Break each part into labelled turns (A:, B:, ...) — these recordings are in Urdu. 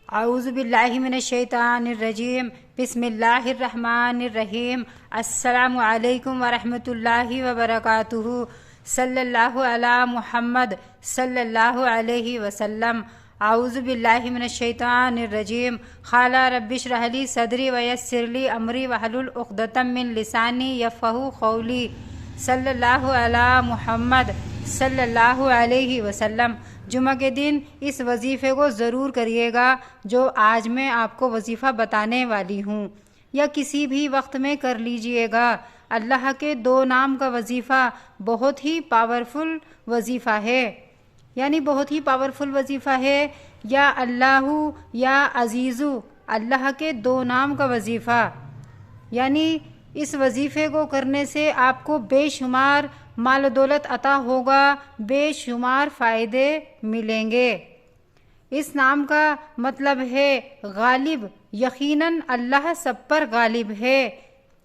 A: اعوذ باللہ من الشیطان الرجیم بسم اللہ الرحمن الرحیم السلام علیکم ورحمۃ اللہ وبرکاتہ صلی اللہ علی محمد صلی اللہ علیہ وسلم اعوذ باللہ من الشیطان الرجیم قال رب اشرح لی صدری ویسر لی امری واحلل عقدۃ من لسانی یفقہوا قولی صلی اللہ علی محمد صلی اللہ علیہ وسلم۔ جمعہ کے دن اس وظیفے کو ضرور کریے گا جو آج میں آپ کو وظیفہ بتانے والی ہوں، یا کسی بھی وقت میں کر لیجئے گا۔ اللہ کے 2 نام کا وظیفہ بہت ہی پاورفل وظیفہ ہے، یعنی بہت ہی پاورفل وظیفہ ہے۔ یا اللہ یا عزیزو، اللہ کے 2 نام کا وظیفہ، یعنی اس وظیفے کو کرنے سے آپ کو بے شمار مال و دولت عطا ہوگا، بے شمار فائدے ملیں گے۔ اس نام کا مطلب ہے غالب، یقیناً اللہ سب پر غالب ہے۔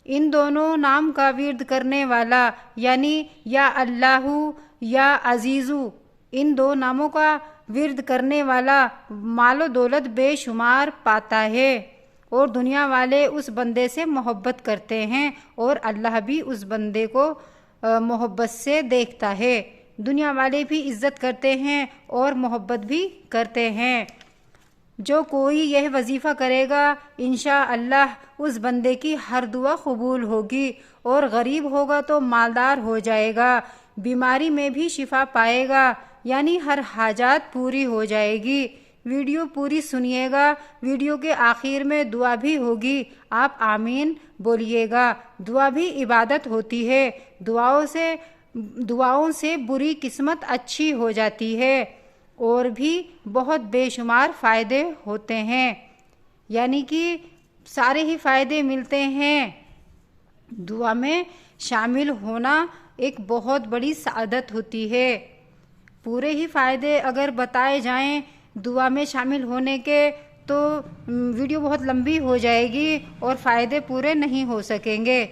A: ان دونوں نام کا ورد کرنے والا، یعنی یا اللہ یا عزیزو، ان 2 ناموں کا ورد کرنے والا مال و دولت بے شمار پاتا ہے، اور دنیا والے اس بندے سے محبت کرتے ہیں، اور اللہ بھی اس بندے کو محبت سے دیکھتا ہے۔ دنیا والے بھی عزت کرتے ہیں اور محبت بھی کرتے ہیں۔ جو کوئی یہ وظیفہ کرے گا انشاءاللہ اس بندے کی ہر دعا قبول ہوگی، اور غریب ہوگا تو مالدار ہو جائے گا، بیماری میں بھی شفا پائے گا، یعنی ہر حاجات پوری ہو جائے گی۔ ویڈیو پوری سنیے گا، ویڈیو کے آخر میں دعا بھی ہوگی، آپ آمین بولیے گا۔ دعا بھی عبادت ہوتی ہے، دعاؤں سے بری قسمت اچھی ہو جاتی ہے، اور بھی بہت بے شمار فائدے ہوتے ہیں، یعنی کہ سارے ہی فائدے ملتے ہیں۔ دعا میں شامل ہونا ایک بہت بڑی سعادت ہوتی ہے۔ پورے ہی فائدے اگر بتائے جائیں دعا میں شامل ہونے کے تو ویڈیو بہت لمبی ہو جائے گی اور فائدے پورے نہیں ہو سکیں گے۔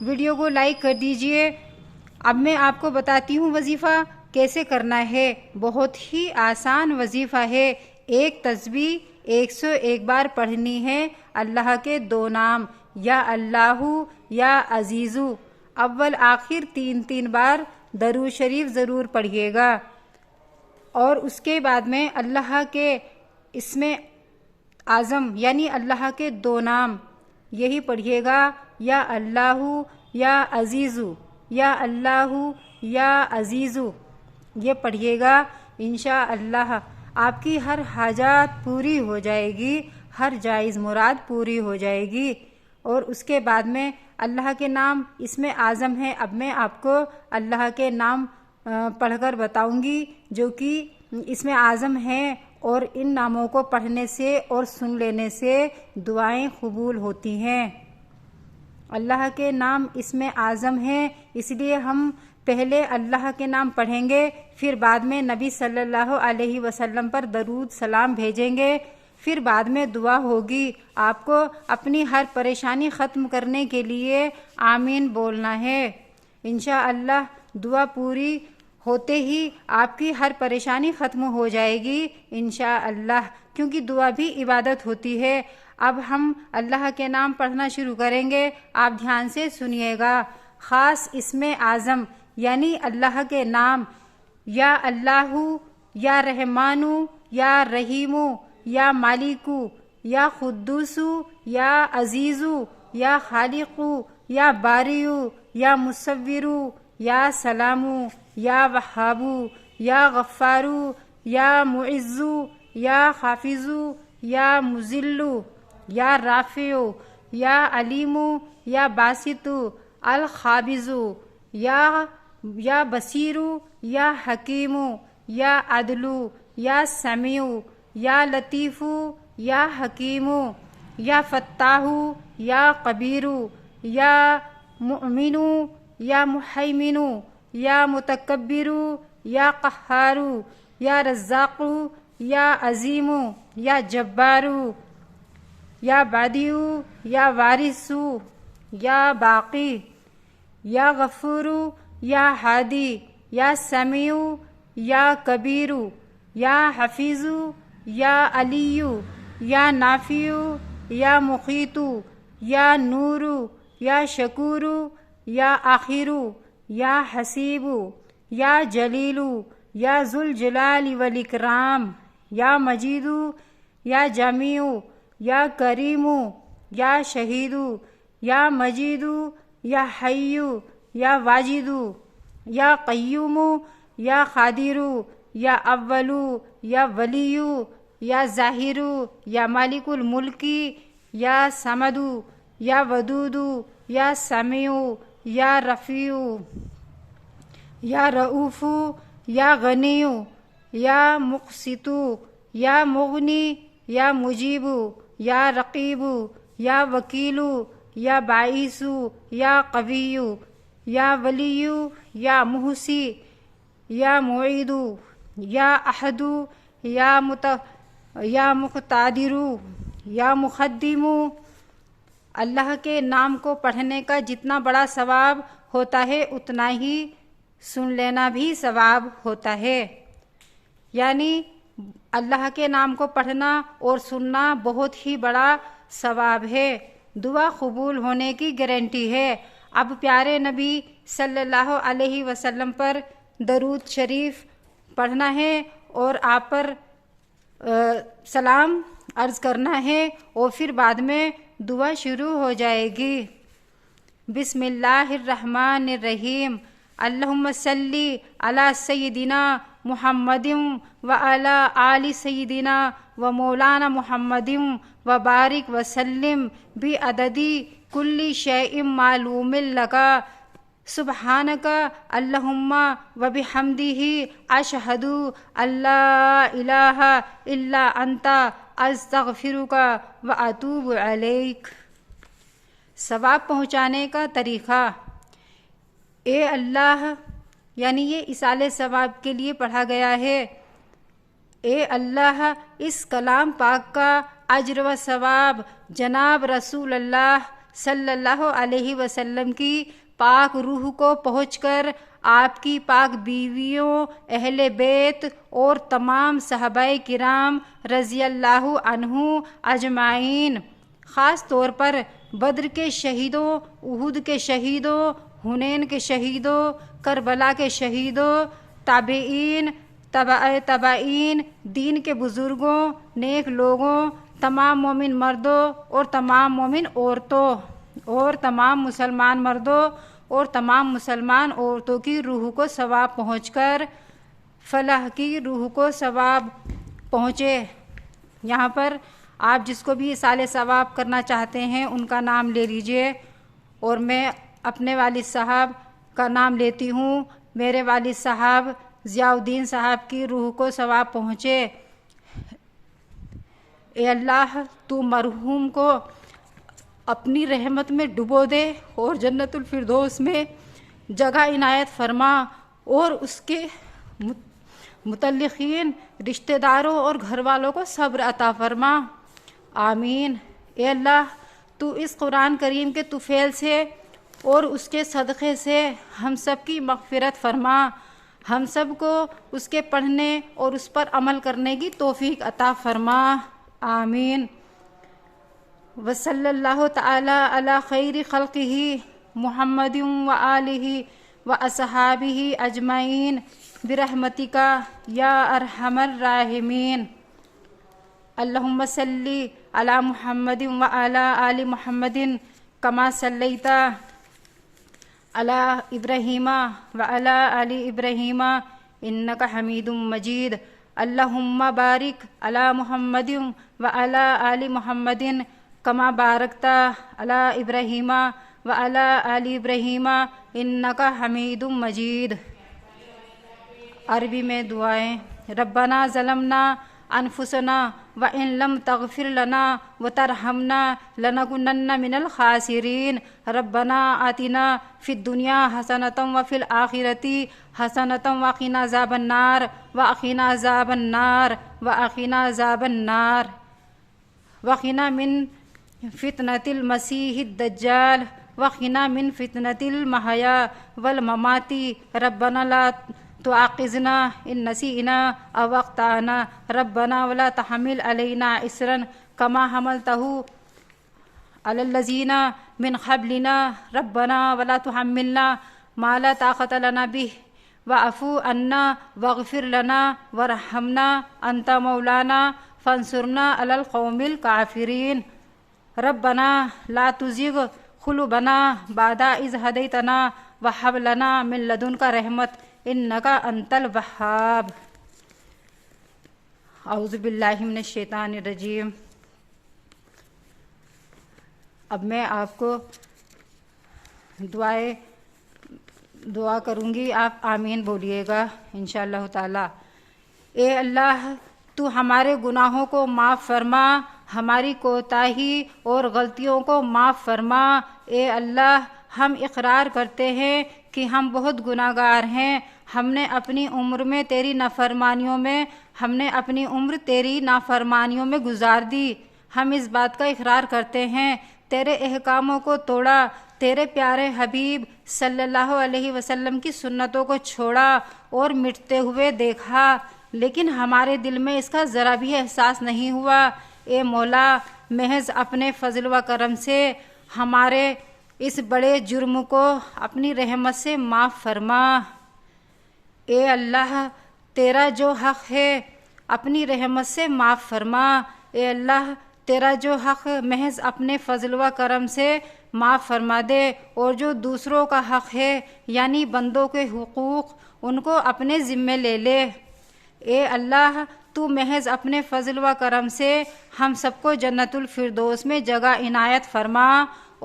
A: ویڈیو کو لائک کر دیجئے۔ اب میں آپ کو بتاتی ہوں وظیفہ کیسے کرنا ہے۔ بہت ہی آسان وظیفہ ہے۔ ایک تسبیح 101 بار پڑھنی ہے، اللہ کے 2 نام یا اللہ یا عزیزو، اول آخر 3 بار درود شریف ضرور پڑھیے گا، اور اس کے بعد میں اللہ کے اسم اعظم یعنی اللہ کے 2 نام یہی پڑھیے گا، یا اللہ یا عزیزو، یا اللہ یا عزیزو، یہ پڑھیے گا۔ انشاءاللہ آپ کی ہر حاجات پوری ہو جائے گی، ہر جائز مراد پوری ہو جائے گی۔ اور اس کے بعد میں اللہ کے نام اسم اعظم ہے۔ اب میں آپ کو اللہ کے نام پڑھ کر بتاؤں گی جو کہ اسم اعظم ہیں، اور ان ناموں کو پڑھنے سے اور سن لینے سے دعائیں قبول ہوتی ہیں۔ اللہ کے نام اسم اعظم ہیں، اس لیے ہم پہلے اللہ کے نام پڑھیں گے، پھر بعد میں نبی صلی اللہ علیہ وسلم پر درود سلام بھیجیں گے، پھر بعد میں دعا ہوگی۔ آپ کو اپنی ہر پریشانی ختم کرنے کے لیے آمین بولنا ہے۔ انشاءاللہ دعا پوری ہوتے ہی آپ کی ہر پریشانی ختم ہو جائے گی انشاءاللہ، کیونکہ دعا بھی عبادت ہوتی ہے۔ اب ہم اللہ کے نام پڑھنا شروع کریں گے، آپ دھیان سے سنیے گا۔ خاص اسم اعظم یعنی اللہ کے نام، یا اللہ یا رحمانو یا رحیمو یا مالکو یا قدوسو یا عزیزو یا خالقو یا باریو یا مصورو یا سلامو یا وہابو یا غفارو یا معزو یا حافظو یا مذلو یا رافعو یا علیمو یا باسطو الخابزو یا بصیرو یا حکیمو یا عدلو یا سمیعو یا لطیفو یا حکیمو یا فتاحو یا قبیرو یا مؤمنو یا محیمنو یا متکبرو یا قہارو یا رزاقو یا عظیمو یا جبارو یا بادیو یا وارثو یا باقی یا غفورو یا ہادی یا سمیعو یا کبیرو یا حفیظو یا علیو یا نافع یا مقیت یا نور یا شکور یا آخر یا حسیب یا جلیل یا ذوالجلال والاکرام یا مجید یا جمیع یا کریم یا شہید یا مجید یا حی یا واجد یا قیوم یا قادر یا اول یا ولی یا ظاہر یا مالک الملک یا صمد یا ودود یا سمیع یا رفیع یا رؤوف یا غنی یا مقسط یا مغنی یا مجیب یا رقیب یا وکیل یا باعث یا قوی یا ولی یا محسی یا معید یا احد یا مقتدر یا مقدم۔ اللہ کے نام کو پڑھنے کا جتنا بڑا ثواب ہوتا ہے اتنا ہی سن لینا بھی ثواب ہوتا ہے، یعنی اللہ کے نام کو پڑھنا اور سننا بہت ہی بڑا ثواب ہے، دعا قبول ہونے کی گارنٹی ہے۔ اب پیارے نبی صلی اللہ علیہ وسلم پر درود شریف پڑھنا ہے اور آپ پر سلام عرض کرنا ہے اور پھر بعد میں دعا شروع ہو جائے گی۔ بسم اللہ الرحمن الرحیم، اللہم صلی علی سیدنا محمد وعلی آل سیدنا و مولانا محمد وبارک وسلم بعدد کل شیء معلوم لک سبحانک اللہم وبحمدہ اشہد ان لا الہ الا انت استغفرک واتوب الیک۔ ثواب پہنچانے کا طریقہ، اے اللہ، یعنی یہ اصالِ ثواب کے لیے پڑھا گیا ہے، اے اللہ اس کلام پاک کا اجر و ثواب جناب رسول اللہ صلی اللہ علیہ وسلم کی پاک روح کو پہنچ کر آپ کی پاک بیویوں، اہل بیت اور تمام صحابہ کرام رضی اللہ عنہ اجمعین، خاص طور پر بدر کے شہیدوں، احد کے شہیدوں، حنین کے شہیدوں، کربلا کے شہیدوں، تابعین، تابعین، دین کے بزرگوں، نیک لوگوں، تمام مومن مردوں اور تمام مومن عورتوں اور تمام مسلمان مردوں اور تمام مسلمان عورتوں کی روح کو ثواب پہنچ کر فلاح کی روح کو ثواب پہنچے۔ یہاں پر آپ جس کو بھی اصالِ ثواب کرنا چاہتے ہیں ان کا نام لے لیجئے، اور میں اپنے والد صاحب کا نام لیتی ہوں۔ میرے والد صاحب ضیاء الدین صاحب کی روح کو ثواب پہنچے۔ اے اللہ تو مرحوم کو اپنی رحمت میں ڈبو دے اور جنت الفردوس میں جگہ عنایت فرما، اور اس کے متعلقین رشتہ داروں اور گھر والوں کو صبر عطا فرما، آمین۔ اے اللہ تو اس قرآن کریم کے طفیل سے اور اس کے صدقے سے ہم سب کی مغفرت فرما، ہم سب کو اس کے پڑھنے اور اس پر عمل کرنے کی توفیق عطا فرما، آمین۔ وصلی اللہ تعالی علی خیر خلقہ محمد وآلہ واصحابہ اجمعین برحمتک یا ارحم الراحمین۔ اللہم صلی علی محمد وعلی آل محمد کما صلیت علی ابراہیم وعلی آل ابراہیم انک حمید مجید۔ اللہم بارک علی محمد وعلی آل محمد کما بارکت علی ابراہیم وعلی آل ابراہیم انک حمید مجید۔ عربی میں دعائیں، ربنا ظلمنا انفسنا وان لم تغفر لنا وترحمنا لنکونن من الخاسرین۔ ربنا آتنا فی الدنیا حسنۃ وفی الآخرۃ حسنۃ وقنا عذاب النار وقنا عذاب النار وقنا عذاب النار وقنا من فتنة المسیح الدجال وقنا من فتنة المحیا والممات۔ ربنا لا تعاقزنا ان نسینا او اخطأنا ربنا ولا تحمل علینا اصرا کما حملته علی الذین من قبلنا ربنا ولا تحملنا ما لا طاقة لنا به واعف عنا واغفر لنا وارحمنا انت مولانا فانصرنا علی القوم الکافرین ربنا لا تزغ قلوبنا بعد اذ هدیتنا وهب لنا من لدنک رحمت انک انت الوہاب۔ اعوذ باللہ من الشیطان الرجیم۔ اب میں آپ کو دعا کروں گی، آپ آمین بولیے گا انشاءاللہ تعالی۔ اے اللہ تو ہمارے گناہوں کو معاف فرما، ہماری کوتاہی اور غلطیوں کو معاف فرما۔ اے اللہ ہم اقرار کرتے ہیں کہ ہم بہت گناہ گار ہیں، ہم نے اپنی عمر تیری نافرمانیوں میں گزار دی۔ ہم اس بات کا اقرار کرتے ہیں تیرے احکاموں کو توڑا، تیرے پیارے حبیب صلی اللہ علیہ وسلم کی سنتوں کو چھوڑا اور مٹتے ہوئے دیکھا، لیکن ہمارے دل میں اس کا ذرا بھی احساس نہیں ہوا۔ اے مولا محض اپنے فضل و کرم سے ہمارے اس بڑے جرم کو اپنی رحمت سے معاف فرما۔ اے اللہ تیرا جو حق ہے اپنی رحمت سے معاف فرما۔ اے اللہ تیرا جو حق محض اپنے فضل و کرم سے معاف فرما دے، اور جو دوسروں کا حق ہے یعنی بندوں کے حقوق ان کو اپنے ذمے لے لے۔ اے اللہ تو محض اپنے فضل و کرم سے ہم سب کو جنت الفردوس میں جگہ عنایت فرما،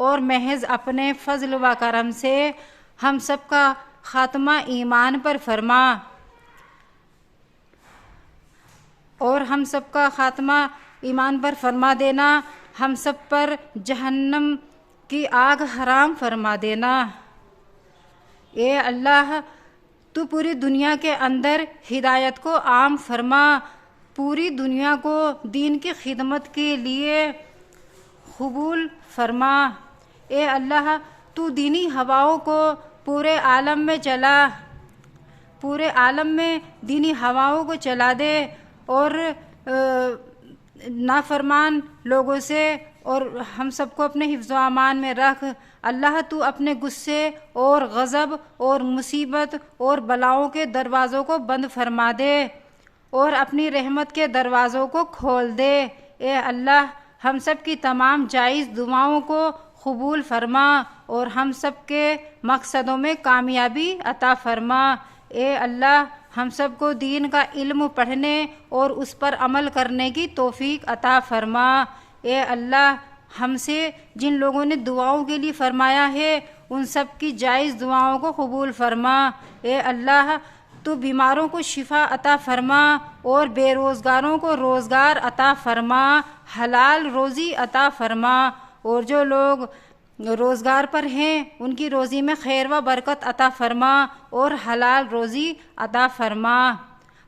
A: اور محض اپنے فضل و کرم سے ہم سب کا خاتمہ ایمان پر فرما، اور ہم سب کا خاتمہ ایمان پر فرما دینا، ہم سب پر جہنم کی آگ حرام فرما دینا۔ اے اللہ تو پوری دنیا کے اندر ہدایت کو عام فرما، پوری دنیا کو دین کی خدمت کے لیے قبول فرما۔ اے اللہ تو دینی ہواؤں کو پورے عالم میں دینی ہواؤں کو چلا دے، اور نافرمان لوگوں سے اور ہم سب کو اپنے حفظ و امان میں رکھ۔ اللہ تو اپنے غصے اور غضب اور مصیبت اور بلاؤں کے دروازوں کو بند فرما دے، اور اپنی رحمت کے دروازوں کو کھول دے۔ اے اللہ ہم سب کی تمام جائز دعاؤں کو قبول فرما، اور ہم سب کے مقصدوں میں کامیابی عطا فرما۔ اے اللہ ہم سب کو دین کا علم پڑھنے اور اس پر عمل کرنے کی توفیق عطا فرما۔ اے اللہ ہم سے جن لوگوں نے دعاؤں کے لیے فرمایا ہے ان سب کی جائز دعاؤں کو قبول فرما۔ اے اللہ تو بیماروں کو شفا عطا فرما، اور بے روزگاروں کو روزگار عطا فرما، حلال روزی عطا فرما، اور جو لوگ روزگار پر ہیں ان کی روزی میں خیر و برکت عطا فرما، اور حلال روزی عطا فرما،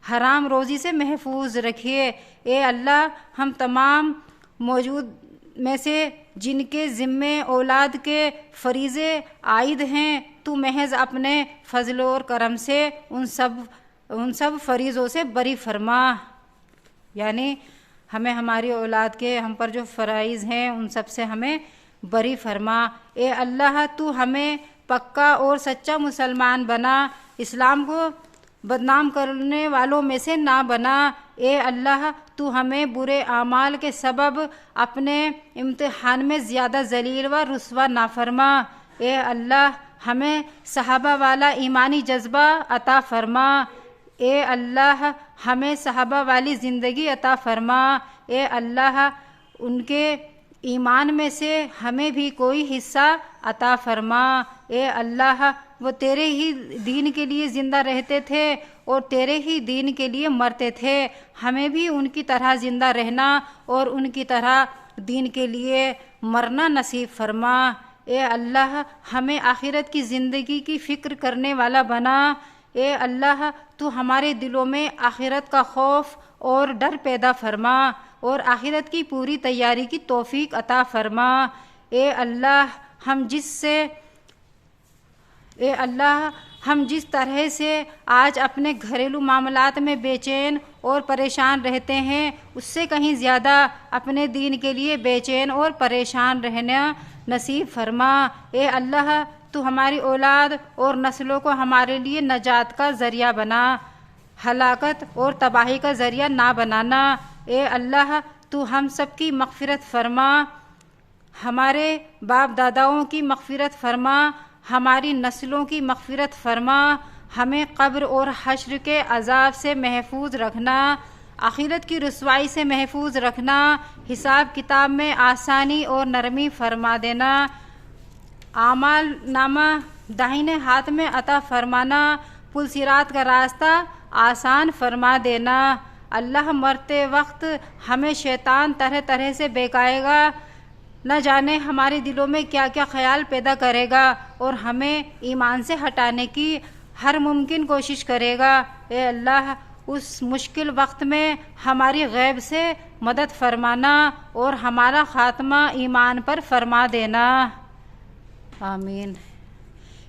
A: حرام روزی سے محفوظ رکھیے۔ اے اللہ ہم تمام موجود میں سے جن کے ذمے اولاد کے فریضے عائد ہیں تو محض اپنے فضل اور کرم سے ان سب فریضوں سے بری فرما، یعنی ہمیں ہماری اولاد کے ہم پر جو فرائض ہیں ان سب سے ہمیں بری فرما۔ اے اللہ تو ہمیں پکا اور سچا مسلمان بنا، اسلام کو بدنام کرنے والوں میں سے نہ بنا۔ اے اللہ تو ہمیں برے اعمال کے سبب اپنے امتحان میں زیادہ ذلیل و رسوا نہ فرما۔ اے اللہ ہمیں صحابہ والا ایمانی جذبہ عطا فرما۔ اے اللہ ہمیں صحابہ والی زندگی عطا فرما۔ اے اللہ ان کے ایمان میں سے ہمیں بھی کوئی حصہ عطا فرما۔ اے اللہ وہ تیرے ہی دین کے لیے زندہ رہتے تھے اور تیرے ہی دین کے لیے مرتے تھے، ہمیں بھی ان کی طرح زندہ رہنا اور ان کی طرح دین کے لیے مرنا نصیب فرما۔ اے اللہ ہمیں آخرت کی زندگی کی فکر کرنے والا بنا۔ اے اللہ تو ہمارے دلوں میں آخرت کا خوف اور ڈر پیدا فرما اور آخرت کی پوری تیاری کی توفیق عطا فرما۔ اے اللہ ہم جس طرح سے آج اپنے گھریلو معاملات میں بے چین اور پریشان رہتے ہیں اس سے کہیں زیادہ اپنے دین کے لیے بے چین اور پریشان رہنا نصیب فرما۔ اے اللہ تو ہماری اولاد اور نسلوں کو ہمارے لیے نجات کا ذریعہ بنا، ہلاکت اور تباہی کا ذریعہ نہ بنانا۔ اے اللہ تو ہم سب کی مغفرت فرما، ہمارے باپ داداؤں کی مغفرت فرما، ہماری نسلوں کی مغفرت فرما، ہمیں قبر اور حشر کے عذاب سے محفوظ رکھنا، آخرت کی رسوائی سے محفوظ رکھنا، حساب کتاب میں آسانی اور نرمی فرما دینا، اعمال نامہ داہنے ہاتھ میں عطا فرمانا، پل صراط کا راستہ آسان فرما دینا۔ اللہ مرتے وقت ہمیں شیطان طرح طرح سے بہکائے گا، نہ جانے ہمارے دلوں میں کیا کیا خیال پیدا کرے گا اور ہمیں ایمان سے ہٹانے کی ہر ممکن کوشش کرے گا۔ اے اللہ اس مشکل وقت میں ہماری غیب سے مدد فرمانا اور ہمارا خاتمہ ایمان پر فرما دینا، آمین۔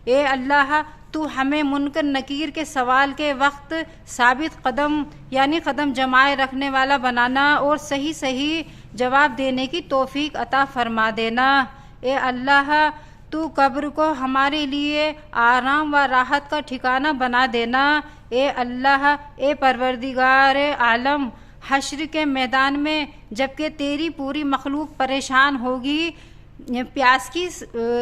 A: اے اللہ تو ہمیں منکر نکیر کے سوال کے وقت ثابت قدم یعنی قدم جمائے رکھنے والا بنانا اور صحیح صحیح جواب دینے کی توفیق عطا فرما دینا۔ اے اللہ تو قبر کو ہمارے لیے آرام و راحت کا ٹھکانہ بنا دینا۔ اے اللہ اے پروردگار عالم، حشر کے میدان میں جبکہ تیری پوری مخلوق پریشان ہوگی، پیاس کی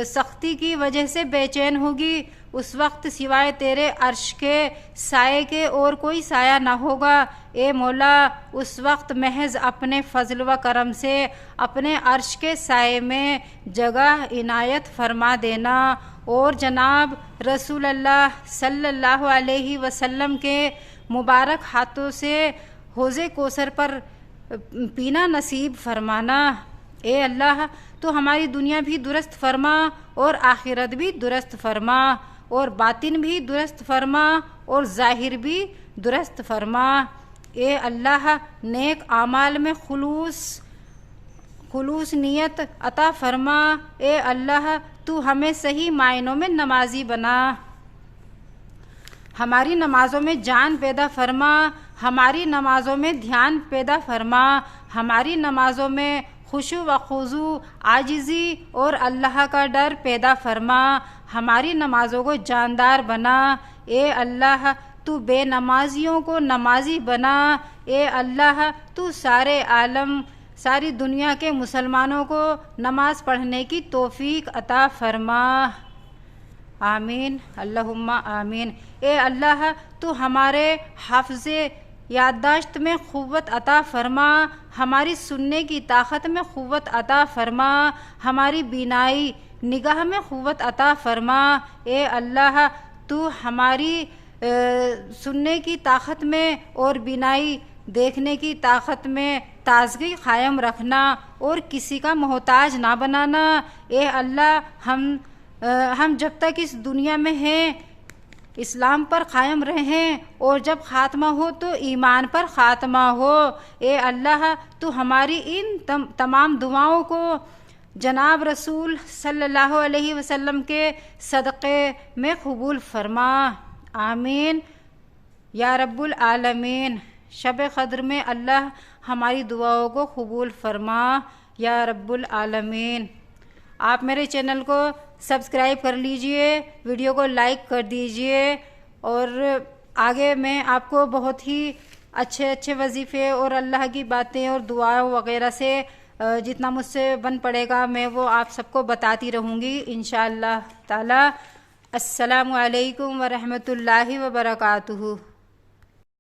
A: سختی کی وجہ سے بے چین ہوگی، اس وقت سوائے تیرے عرش کے سائے کے اور کوئی سایہ نہ ہوگا۔ اے مولا اس وقت محض اپنے فضل و کرم سے اپنے عرش کے سائے میں جگہ عنایت فرما دینا اور جناب رسول اللہ صلی اللہ علیہ وسلم کے مبارک ہاتھوں سے حوض کوثر پر پینا نصیب فرمانا۔ اے اللہ تو ہماری دنیا بھی درست فرما اور آخرت بھی درست فرما اور باطن بھی درست فرما اور ظاہر بھی درست فرما۔ اے اللہ نیک اعمال میں خلوص نیت عطا فرما۔ اے اللہ تو ہمیں صحیح معنوں میں نمازی بنا، ہماری نمازوں میں جان پیدا فرما، ہماری نمازوں میں دھیان پیدا فرما، ہماری نمازوں میں خشوع و خضوع، عاجزی اور اللہ کا ڈر پیدا فرما، ہماری نمازوں کو جاندار بنا۔ اے اللہ تو بے نمازیوں کو نمازی بنا۔ اے اللہ تو سارے عالم ساری دنیا کے مسلمانوں کو نماز پڑھنے کی توفیق عطا فرما، آمین اللہم آمین۔ اے اللہ تو ہمارے حفظ یادداشت میں قوت عطا فرما، ہماری سننے کی طاقت میں قوت عطا فرما، ہماری بینائی نگاہ میں قوت عطا فرما۔ اے اللہ تو ہماری سننے کی طاقت میں اور بینائی دیکھنے کی طاقت میں تازگی قائم رکھنا اور کسی کا محتاج نہ بنانا۔ اے اللہ ہم جب تک اس دنیا میں ہیں اسلام پر قائم رہیں اور جب خاتمہ ہو تو ایمان پر خاتمہ ہو۔ اے اللہ تو ہماری ان تمام دعاؤں کو جناب رسول صلی اللہ علیہ وسلم کے صدقے میں قبول فرما، آمین یا رب العالمین۔ شب قدر میں اللہ ہماری دعاؤں کو قبول فرما یا رب العالمین۔ آپ میرے چینل کو سبسکرائب کر لیجئے، ویڈیو کو لائک کر دیجئے اور آگے میں آپ کو بہت ہی اچھے وظیفے اور اللہ کی باتیں اور دعاؤں وغیرہ سے جتنا مجھ سے بن پڑے گا میں وہ آپ سب کو بتاتی رہوں گی انشاءاللہ تعالی۔ السلام علیکم ورحمۃ اللہ وبرکاتہ۔